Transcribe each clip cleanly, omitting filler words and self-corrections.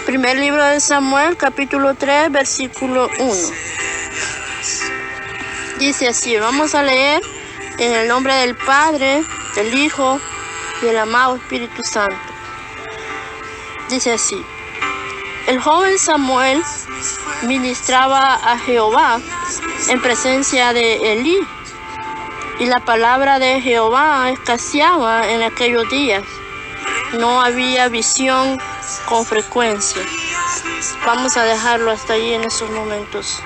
Primer libro de Samuel, capítulo 3, versículo 1. Dice así, vamos a leer en el nombre del Padre, del Hijo y del amado Espíritu Santo. Dice así, el joven Samuel ministraba a Jehová en presencia de Elí, y la palabra de Jehová escaseaba en aquellos días. No había visión con frecuencia. Vamos a dejarlo hasta allí en esos momentos.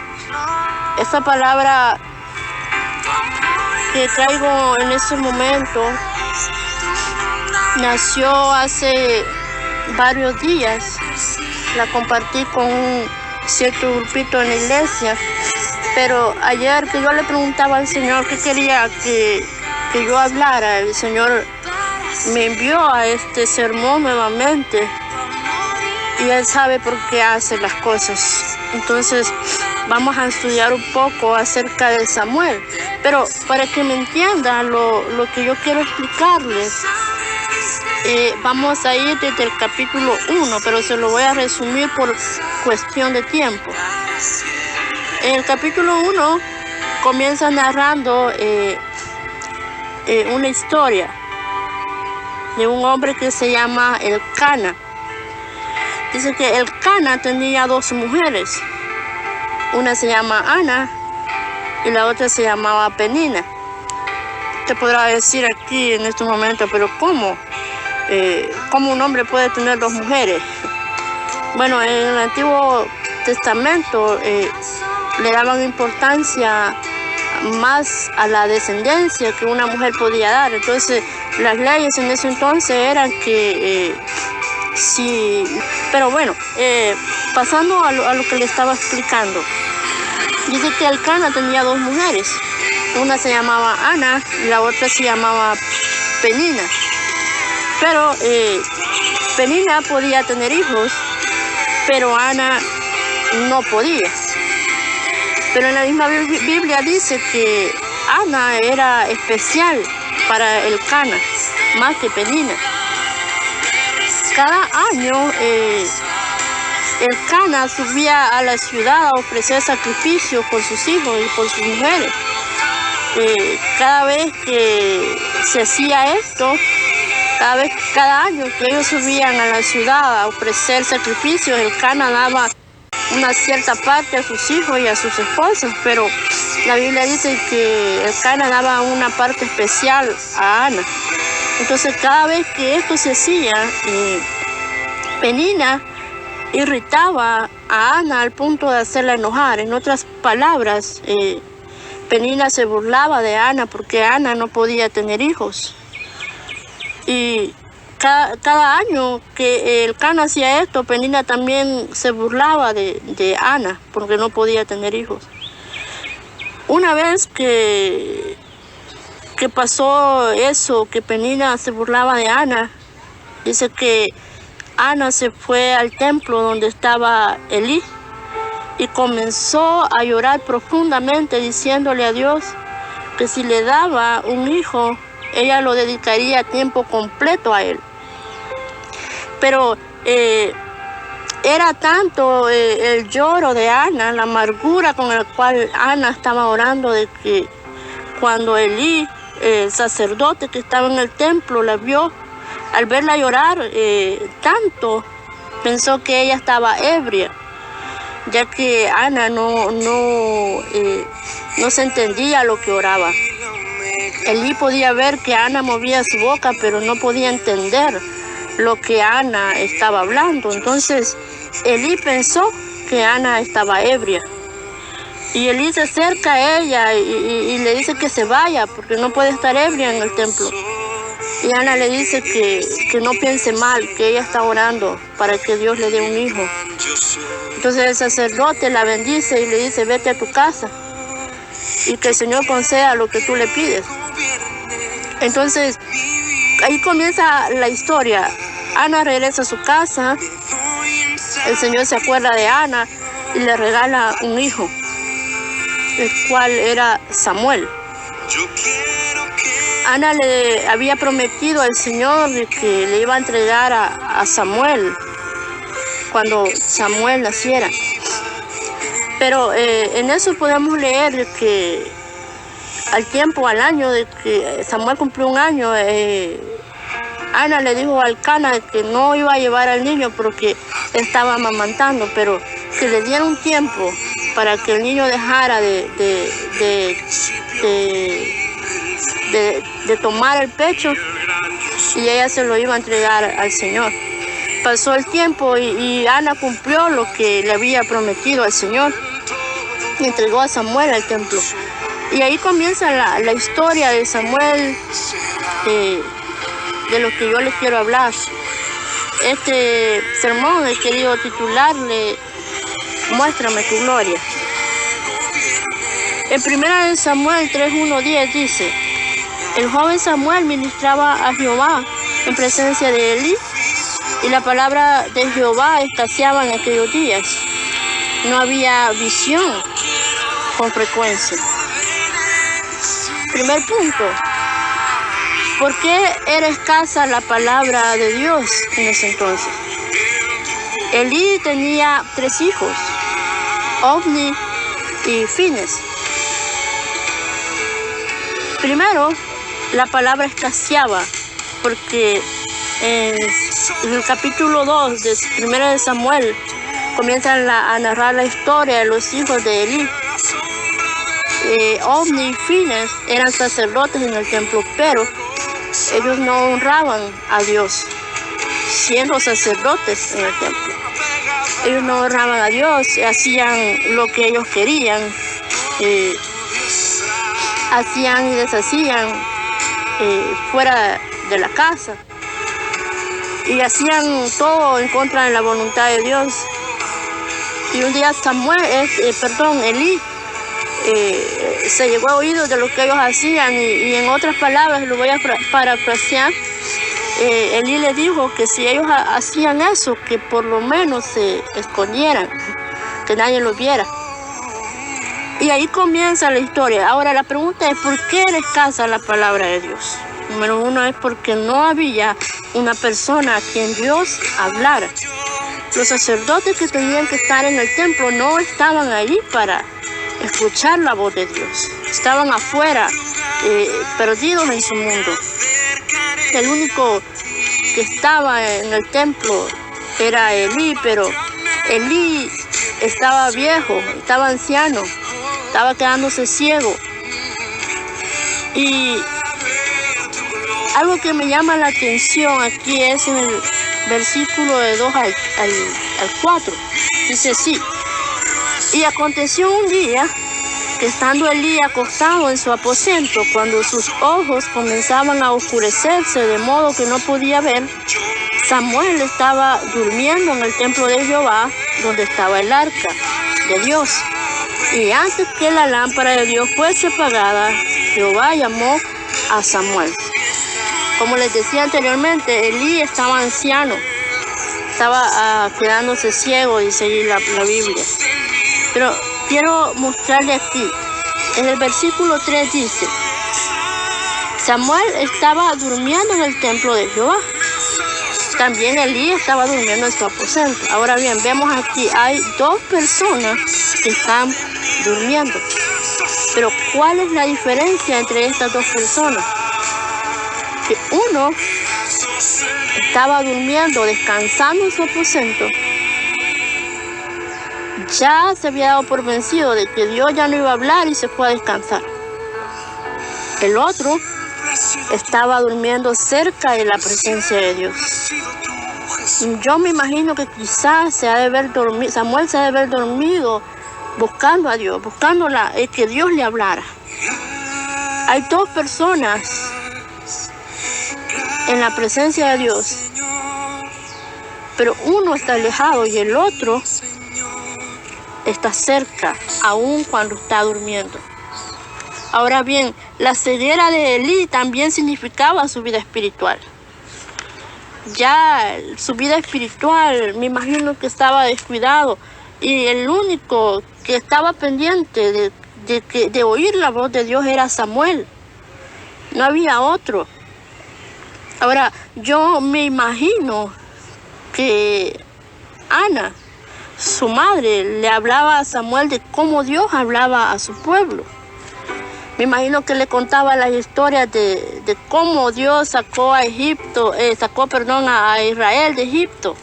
Esta palabra que traigo en este momento nació hace varios días. La compartí con un cierto grupito en la iglesia, pero ayer que yo le preguntaba al Señor qué quería que yo hablara, el Señor me envió a este sermón nuevamente, y Él sabe por qué hace las cosas. Entonces vamos a estudiar un poco acerca de Samuel, pero para que me entiendan lo que yo quiero explicarles, vamos a ir desde el capítulo 1, pero se lo voy a resumir por cuestión de tiempo. En el capítulo 1 comienza narrando una historia de un hombre que se llama Elcana. Dice que Elcana tenía dos mujeres. Una se llama Ana y la otra se llamaba Penina. Te podrá decir aquí en este momento, pero ¿cómo? ¿Cómo un hombre puede tener dos mujeres? Bueno, en el Antiguo Testamento le daban importancia más a la descendencia que una mujer podía dar. Entonces, las leyes en ese entonces eran que sí. Pero bueno, pasando a lo que le estaba explicando. Dice que Elcana tenía dos mujeres. Una se llamaba Ana y la otra se llamaba Penina. Pero Penina podía tener hijos, pero Ana no podía. Pero en la misma Biblia dice que Ana era especial para Elcana, más que Penina. Cada año Elcana subía a la ciudad a ofrecer sacrificios por sus hijos y por sus mujeres. Cada vez que se hacía esto, cada año que ellos subían a la ciudad a ofrecer sacrificios, Elcana daba una cierta parte a sus hijos y a sus esposas, pero la Biblia dice que Elcana daba una parte especial a Ana. Entonces cada vez que esto se hacía, Penina irritaba a Ana al punto de hacerla enojar. En otras palabras, Penina se burlaba de Ana porque Ana no podía tener hijos. Y cada año que Elcana hacía esto, Penina también se burlaba de Ana porque no podía tener hijos. Una vez que pasó eso, que Penina se burlaba de Ana, dice que Ana se fue al templo donde estaba Elí y comenzó a llorar profundamente, diciéndole a Dios que si le daba un hijo, ella lo dedicaría a tiempo completo a él. Pero era tanto el lloro de Ana, la amargura con la cual Ana estaba orando, de que cuando Elí, el sacerdote que estaba en el templo, la vio, al verla llorar tanto, pensó que ella estaba ebria, ya que Ana no se entendía lo que oraba. Elí podía ver que Ana movía su boca, pero no podía entender lo que Ana estaba hablando. Entonces Elí pensó que Ana estaba ebria. Y Elí se acerca a ella y le dice que se vaya porque no puede estar ebria en el templo. Y Ana le dice que no piense mal, que ella está orando para que Dios le dé un hijo. Entonces el sacerdote la bendice y le dice, vete a tu casa y que el Señor conceda lo que tú le pides. Entonces ahí comienza la historia. Ana regresa a su casa, el Señor se acuerda de Ana y le regala un hijo, el cual era Samuel. Ana le había prometido al Señor de que le iba a entregar a Samuel cuando Samuel naciera. Pero en eso podemos leer que al año de que Samuel cumplió un año, Ana le dijo al Cana que no iba a llevar al niño porque estaba amamantando, pero que le diera un tiempo para que el niño dejara de tomar el pecho y ella se lo iba a entregar al Señor. Pasó el tiempo y Ana cumplió lo que le había prometido al Señor y entregó a Samuel al templo. Y ahí comienza la historia de Samuel, de lo que yo les quiero hablar. Este sermón he querido titularle Muéstrame tu gloria. En 1 Samuel 3:1-10 dice: el joven Samuel ministraba a Jehová en presencia de Elí, y la palabra de Jehová escaseaba en aquellos días. No había visión con frecuencia. Primer punto: ¿por qué era escasa la palabra de Dios en ese entonces? Elí tenía 3 hijos, Ofni y Fines. Primero, la palabra escaseaba, porque en el capítulo 2 de 1 Samuel comienzan a narrar la historia de los hijos de Elí. Ofni y Fines eran sacerdotes en el templo, pero ellos no honraban a Dios siendo sacerdotes en el templo. Ellos no honraban a Dios, hacían lo que ellos querían, hacían y deshacían fuera de la casa, y hacían todo en contra de la voluntad de Dios. Y un día Elí se llegó a oídos de lo que ellos hacían, y en otras palabras, lo voy a parafrasear, Elí le dijo que si ellos hacían eso, que por lo menos se escondieran, que nadie los viera. Y ahí comienza la historia. Ahora la pregunta es: ¿por qué era escasa la palabra de Dios? Número 1 es porque no había una persona a quien Dios hablara. Los sacerdotes que tenían que estar en el templo no estaban allí para escuchar la voz de Dios. Estaban afuera, perdidos en su mundo. El único que estaba en el templo era Elí, pero Elí estaba viejo, estaba anciano, estaba quedándose ciego. Y algo que me llama la atención aquí es en el versículo de 2 al 4. Dice así: y aconteció un día que estando Elí acostado en su aposento, cuando sus ojos comenzaban a oscurecerse de modo que no podía ver, Samuel estaba durmiendo en el templo de Jehová, donde estaba el arca de Dios. Y antes que la lámpara de Dios fuese apagada, Jehová llamó a Samuel. Como les decía anteriormente, Elí estaba anciano, estaba quedándose ciego, dice ahí la Biblia. Pero quiero mostrarle aquí, en el versículo 3 dice: Samuel estaba durmiendo en el templo de Jehová. También Elí estaba durmiendo en su aposento. Ahora bien, vemos aquí, hay 2 personas que están durmiendo. Pero ¿cuál es la diferencia entre estas 2 personas? Que uno estaba durmiendo, descansando en su aposento. Ya se había dado por vencido de que Dios ya no iba a hablar y se fue a descansar. El otro estaba durmiendo cerca de la presencia de Dios. Yo me imagino que quizás Samuel se ha de haber dormido buscando a Dios, buscando que Dios le hablara. Hay 2 personas en la presencia de Dios, pero uno está alejado y el otro está cerca, aun cuando está durmiendo. Ahora bien, la ceguera de Elí también significaba su vida espiritual. Ya su vida espiritual, me imagino que estaba descuidado, y el único que estaba pendiente de oír la voz de Dios era Samuel. No había otro. Ahora, yo me imagino que Ana, su madre, le hablaba a Samuel de cómo Dios hablaba a su pueblo. Me imagino que le contaba las historias de cómo Dios sacó a Israel de Egipto.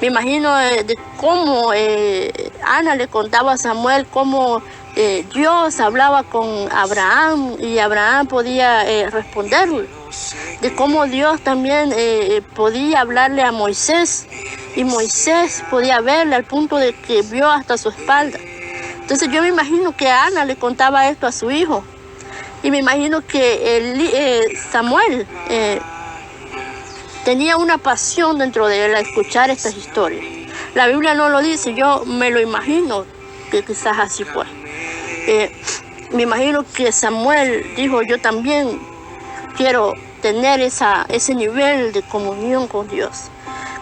Me imagino de cómo Ana le contaba a Samuel cómo Dios hablaba con Abraham y Abraham podía responderle. De cómo Dios también podía hablarle a Moisés y Moisés podía verle al punto de que vio hasta su espalda. Entonces yo me imagino que Ana le contaba esto a su hijo y me imagino que Samuel tenía una pasión dentro de él a escuchar estas historias. La Biblia no lo dice, yo me lo imagino que quizás así fue. Me imagino que Samuel dijo, yo también quiero tener ese nivel de comunión con Dios.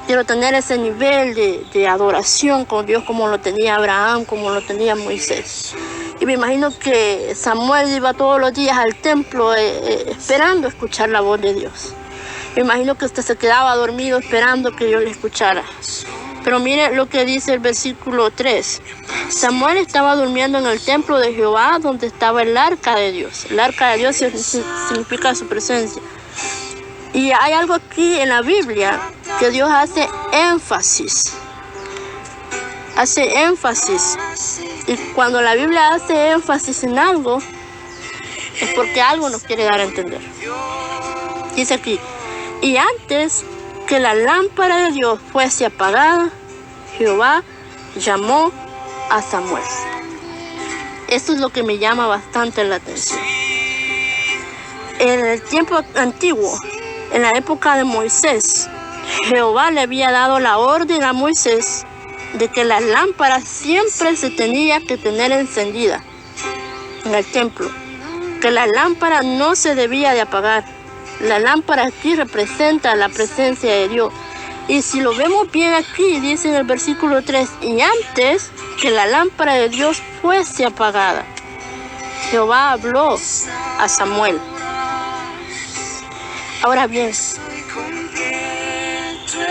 Quiero tener ese nivel de adoración con Dios como lo tenía Abraham, como lo tenía Moisés. Y me imagino que Samuel iba todos los días al templo esperando escuchar la voz de Dios. Me imagino que usted se quedaba dormido esperando que Dios le escuchara. Pero mire lo que dice el versículo 3. Samuel estaba durmiendo en el templo de Jehová donde estaba el arca de Dios. El arca de Dios significa su presencia. Y hay algo aquí en la Biblia que Dios hace énfasis. Hace énfasis. Y cuando la Biblia hace énfasis en algo, es porque algo nos quiere dar a entender. Dice aquí, y antes que la lámpara de Dios fuese apagada, Jehová llamó a Samuel. Esto es lo que me llama bastante la atención. En el tiempo antiguo, en la época de Moisés, Jehová le había dado la orden a Moisés de que la lámpara siempre se tenía que tener encendida en el templo, que la lámpara no se debía de apagar. La lámpara aquí representa la presencia de Dios. Y si lo vemos bien aquí, dice en el versículo 3, y antes que la lámpara de Dios fuese apagada, Jehová habló a Samuel. Ahora bien,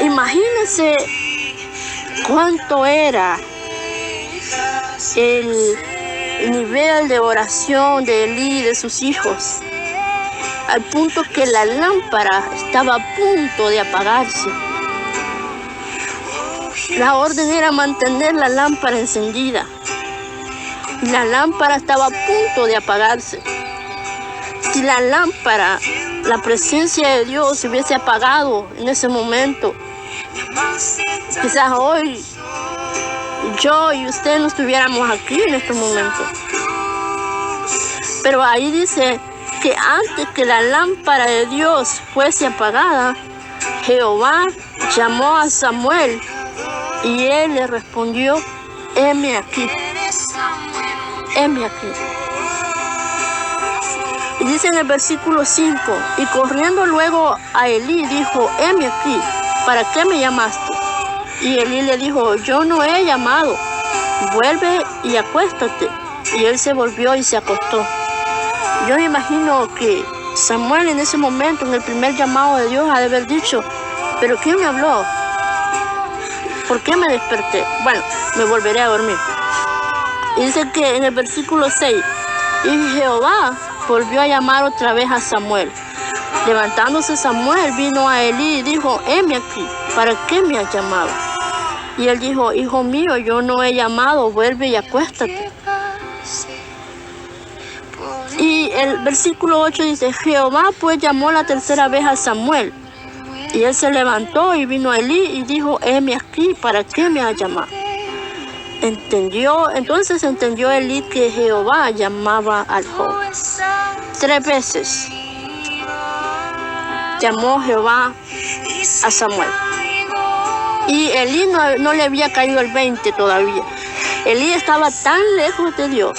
imagínense cuánto era el nivel de oración de Elí y de sus hijos, al punto que la lámpara estaba a punto de apagarse. La orden era mantener la lámpara encendida. Y la lámpara estaba a punto de apagarse. Si la lámpara, la presencia de Dios se hubiese apagado en ese momento, quizás hoy yo y usted no estuviéramos aquí en este momento. Pero ahí dice que antes que la lámpara de Dios fuese apagada, Jehová llamó a Samuel y él le respondió, heme aquí, heme aquí. Y dice en el versículo 5, y corriendo luego a Elí dijo, heme aquí, ¿para qué me llamaste? Y Elí le dijo, yo no he llamado, vuelve y acuéstate. Y él se volvió y se acostó. Yo me imagino que Samuel en ese momento, en el primer llamado de Dios, ha de haber dicho, ¿pero quién me habló? ¿Por qué me desperté? Bueno, me volveré a dormir. Y dice que en el versículo 6, y Jehová volvió a llamar otra vez a Samuel. Levantándose Samuel, vino a Elí y dijo, heme aquí, ¿para qué me has llamado? Y él dijo, hijo mío, yo no he llamado, vuelve y acuéstate. Y el versículo 8 dice, Jehová pues llamó la tercera vez a Samuel. Y él se levantó y vino a Elí y dijo, heme aquí, ¿para qué me has llamado? Entonces entendió Elí que Jehová llamaba al joven. 3 veces llamó Jehová a Samuel. Y Elí no le había caído el 20 todavía. Elí estaba tan lejos de Dios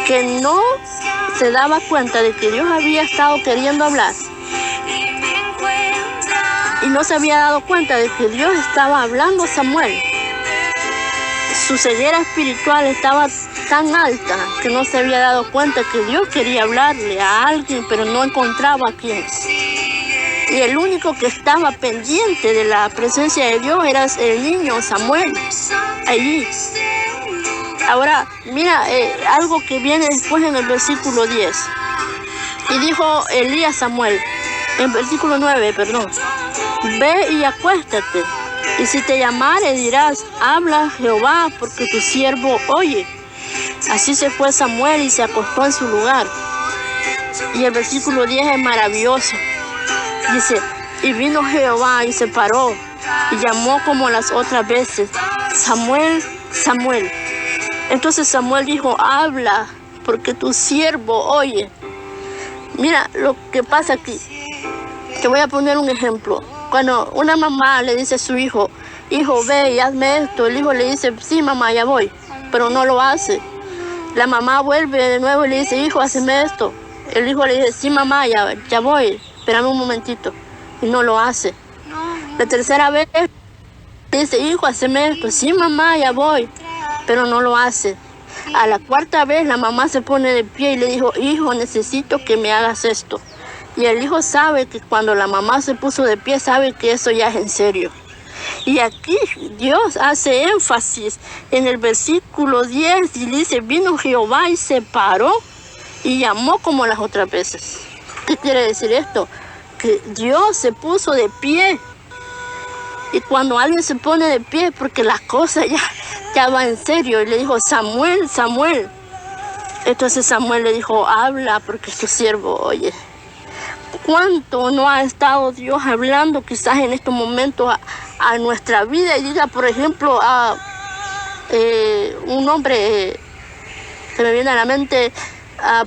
que no se daba cuenta de que Dios había estado queriendo hablar. Y no se había dado cuenta de que Dios estaba hablando a Samuel. Su ceguera espiritual estaba tan alta que no se había dado cuenta que Dios quería hablarle a alguien, pero no encontraba a quién. Y el único que estaba pendiente de la presencia de Dios era el niño Samuel, allí. Ahora, mira, algo que viene después en el versículo 10. Y dijo Elías a Samuel, en versículo 9, perdón, ve y acuéstate, y si te llamare dirás, habla Jehová, porque tu siervo oye. Así se fue Samuel y se acostó en su lugar. Y el versículo 10 es maravilloso. Dice, y vino Jehová y se paró, y llamó como las otras veces, Samuel, Samuel. Entonces Samuel dijo, habla, porque tu siervo oye. Mira lo que pasa aquí. Te voy a poner un ejemplo. Cuando una mamá le dice a su hijo, hijo, ve y hazme esto, el hijo le dice, sí, mamá, ya voy, pero no lo hace. La mamá vuelve de nuevo y le dice, hijo, hazme esto. El hijo le dice, sí, mamá, ya voy, espérame un momentito. Y no lo hace. La tercera vez le dice, hijo, hazme esto. Sí, mamá, ya voy, pero no lo hace. A la cuarta vez la mamá se pone de pie y le dijo, hijo, necesito que me hagas esto. Y el hijo sabe que cuando la mamá se puso de pie, sabe que eso ya es en serio. Y aquí Dios hace énfasis en el versículo 10 y dice, vino Jehová y se paró y llamó como las otras veces. ¿Qué quiere decir esto? Que Dios se puso de pie. Y cuando alguien se pone de pie, porque las cosas ya va en serio, y le dijo, Samuel, Samuel. Entonces Samuel le dijo, habla, porque tu siervo oye. ¿Cuánto no ha estado Dios hablando quizás en estos momentos a nuestra vida? Y diga, por ejemplo, a un nombre que me viene a la mente,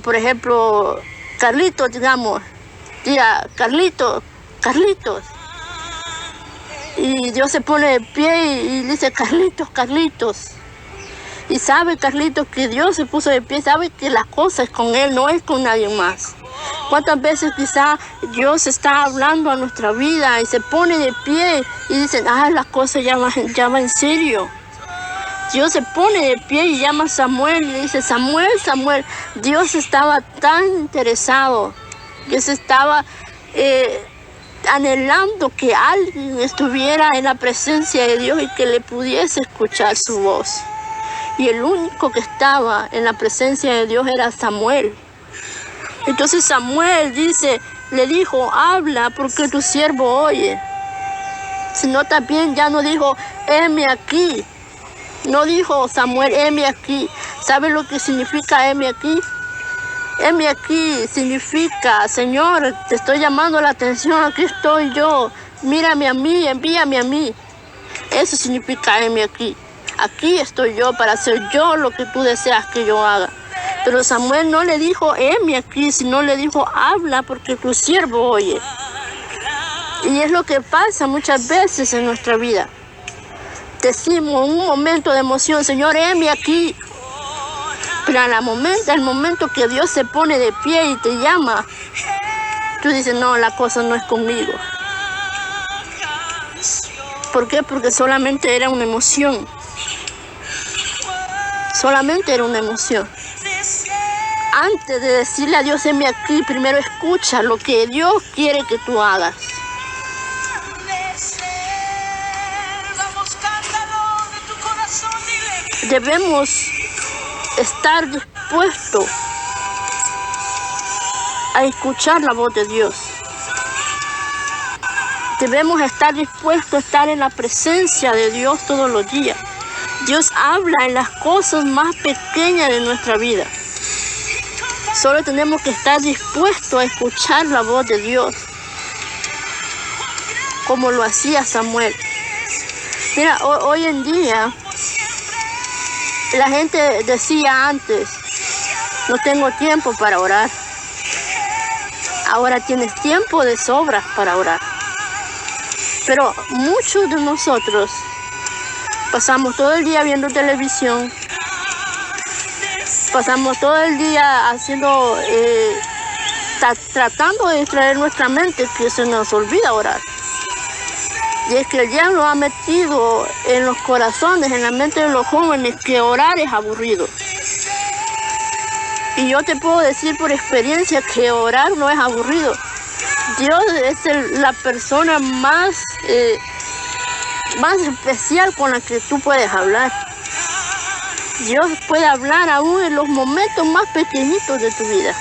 por ejemplo, Carlitos, digamos. Diga, Carlitos. Y Dios se pone de pie y dice, Carlitos. Y sabe Carlitos que Dios se puso de pie, sabe que la cosa es con él, no es con nadie más. ¿Cuántas veces quizá Dios está hablando a nuestra vida y se pone de pie y dicen, las cosas ya va en serio? Dios se pone de pie y llama a Samuel y le dice, Samuel, Samuel. Dios estaba tan interesado que se estaba anhelando que alguien estuviera en la presencia de Dios y que le pudiese escuchar su voz. Y el único que estaba en la presencia de Dios era Samuel. Entonces Samuel le dijo, habla porque tu siervo oye. Sino también ya no dijo, heme aquí. No dijo Samuel, heme aquí. ¿Sabe lo que significa heme aquí? Heme aquí significa, Señor, te estoy llamando la atención, aquí estoy yo. Mírame a mí, envíame a mí. Eso significa heme aquí. Aquí estoy yo para hacer yo lo que tú deseas que yo haga. Pero Samuel no le dijo, heme aquí, sino le dijo, habla porque tu siervo oye. Y es lo que pasa muchas veces en nuestra vida. Decimos en un momento de emoción, Señor, heme aquí. Pero el momento que Dios se pone de pie y te llama, tú dices, no, la cosa no es conmigo. ¿Por qué? Porque solamente era una emoción. Solamente era una emoción. Antes de decirle a Dios, heme aquí, primero escucha lo que Dios quiere que tú hagas. Debemos estar dispuestos a escuchar la voz de Dios. Debemos estar dispuestos a estar en la presencia de Dios todos los días. Dios habla en las cosas más pequeñas de nuestra vida. Solo tenemos que estar dispuestos a escuchar la voz de Dios, como lo hacía Samuel. Mira, hoy en día, la gente decía antes, no tengo tiempo para orar. Ahora tienes tiempo de sobra para orar. Pero muchos de nosotros pasamos todo el día viendo televisión, pasamos todo el día tratando de distraer nuestra mente, que se nos olvida orar. Y es que el diablo ha metido en los corazones, en la mente de los jóvenes, que orar es aburrido. Y yo te puedo decir por experiencia que orar no es aburrido. Dios es la persona más especial con la que tú puedes hablar. Dios puede hablar aún en los momentos más pequeñitos de tu vida.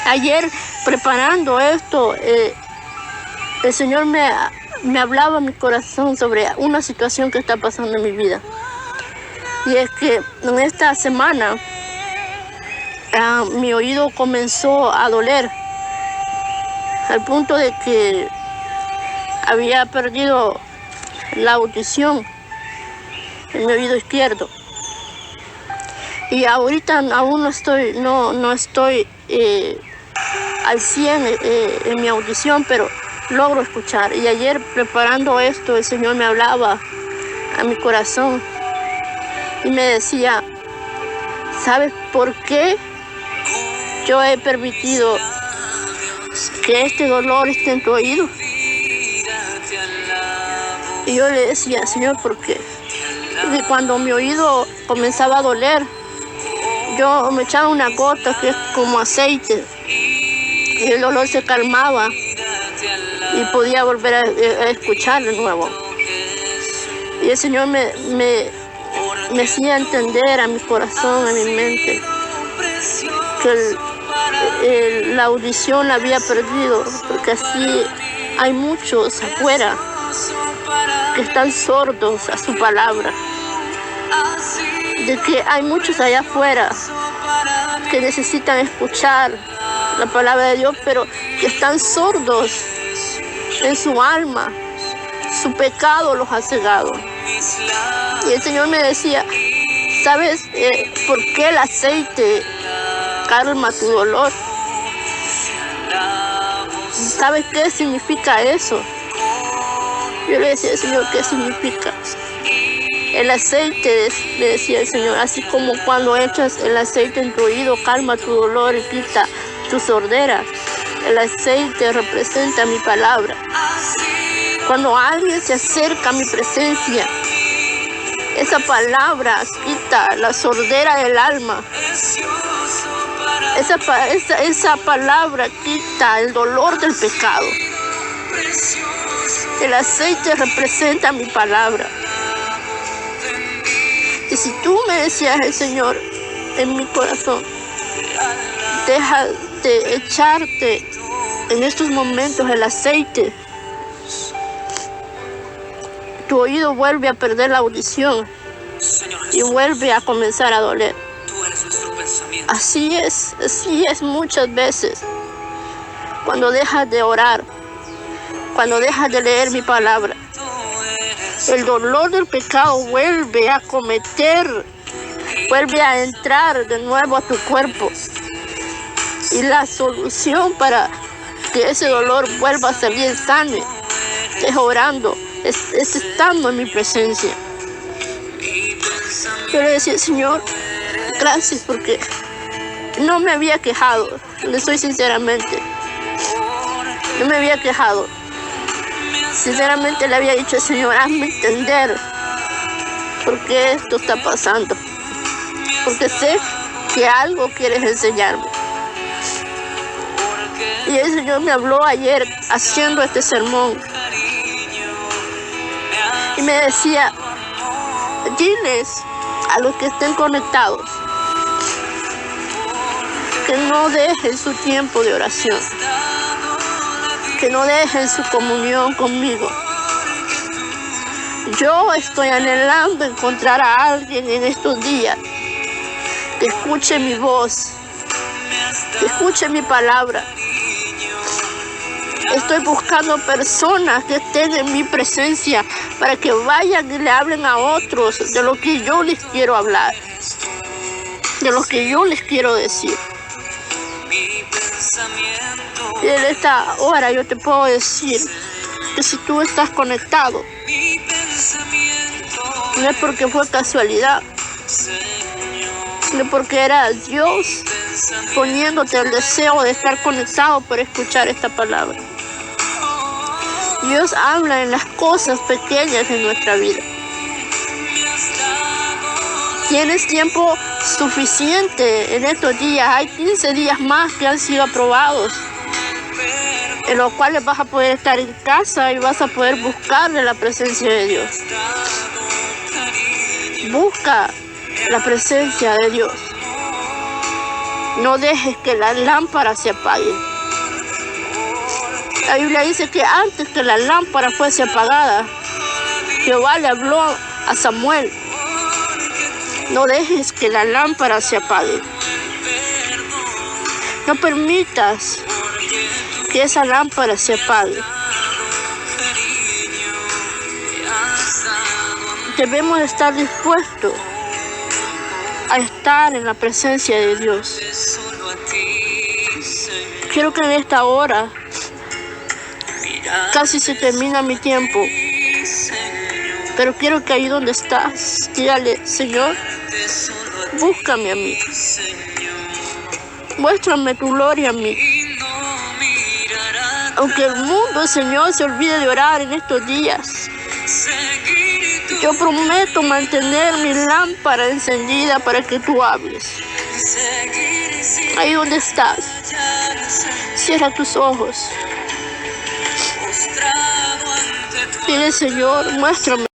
Ayer, preparando esto, el Señor me hablaba a mi corazón sobre una situación que está pasando en mi vida. Y es que en esta semana mi oído comenzó a doler, al punto de que había perdido la audición en mi oído izquierdo. Y ahorita aún no estoy al 100 en mi audición, pero logro escuchar. Y ayer, preparando esto, el Señor me hablaba a mi corazón y me decía: ¿sabes por qué yo he permitido que este dolor esté en tu oído? Y yo le decía: Señor, ¿por qué? Y cuando mi oído comenzaba a doler, yo me echaba una gota que es como aceite y el dolor se calmaba y podía volver a escuchar de nuevo. Y el Señor me hacía entender a mi corazón, a mi mente, que la audición la había perdido, porque así hay muchos afuera que están sordos a su palabra. De que hay muchos allá afuera que necesitan escuchar la palabra de Dios, pero que están sordos en su alma. Su pecado los ha cegado. Y el Señor me decía: ¿sabes por qué el aceite calma tu dolor? ¿Sabes qué significa eso? Yo le decía: Señor, ¿qué significa? El aceite, le decía el Señor, así como cuando echas el aceite en tu oído, calma tu dolor y quita tu sordera. El aceite representa mi palabra. Cuando alguien se acerca a mi presencia, esa palabra quita la sordera del alma. Esa palabra quita el dolor del pecado. El aceite representa mi palabra. Y si tú me decías el Señor en mi corazón, deja de echarte en estos momentos el aceite, tu oído vuelve a perder la audición y vuelve a comenzar a doler. Así es muchas veces. Cuando dejas de orar, cuando dejas de leer mi palabra, el dolor del pecado vuelve a vuelve a entrar de nuevo a tu cuerpo. Y la solución para que ese dolor vuelva a salir sano es orando, es estando en mi presencia. Yo le decía: Señor, gracias, porque no me había quejado, le soy sinceramente. No me había quejado. Sinceramente le había dicho: Señor, hazme entender por qué esto está pasando. Porque sé que algo quieres enseñarme. Y el Señor me habló ayer haciendo este sermón. Y me decía: diles a los que estén conectados que no dejen su tiempo de oración, que no dejen su comunión conmigo. Yo estoy anhelando encontrar a alguien en estos días que escuche mi voz, que escuche mi palabra. Estoy buscando personas que estén en mi presencia para que vayan y le hablen a otros de lo que yo les quiero hablar, de lo que yo les quiero decir. Y en esta hora yo te puedo decir que si tú estás conectado, no es porque fue casualidad, sino porque era Dios poniéndote el deseo de estar conectado para escuchar esta palabra. Dios habla en las cosas pequeñas de nuestra vida. Tienes tiempo suficiente en estos días. Hay 15 días más que han sido aprobados. en los cuales vas a poder estar en casa y vas a poder buscarle la presencia de Dios. Busca la presencia de Dios. No dejes que la lámpara se apague. La Biblia dice que antes que la lámpara fuese apagada, Jehová le habló a Samuel: no dejes que la lámpara se apague. No permitas que esa lámpara se apague. Debemos estar dispuestos a estar en la presencia de Dios. Quiero que en esta hora, casi se termina mi tiempo, pero quiero que ahí donde estás, dígale: Señor, búscame a mí. Muéstrame tu gloria a mí. Aunque el mundo, Señor, se olvide de orar en estos días, yo prometo mantener mi lámpara encendida para que tú hables. Ahí donde estás, cierra tus ojos. Dile: Señor, muéstrame.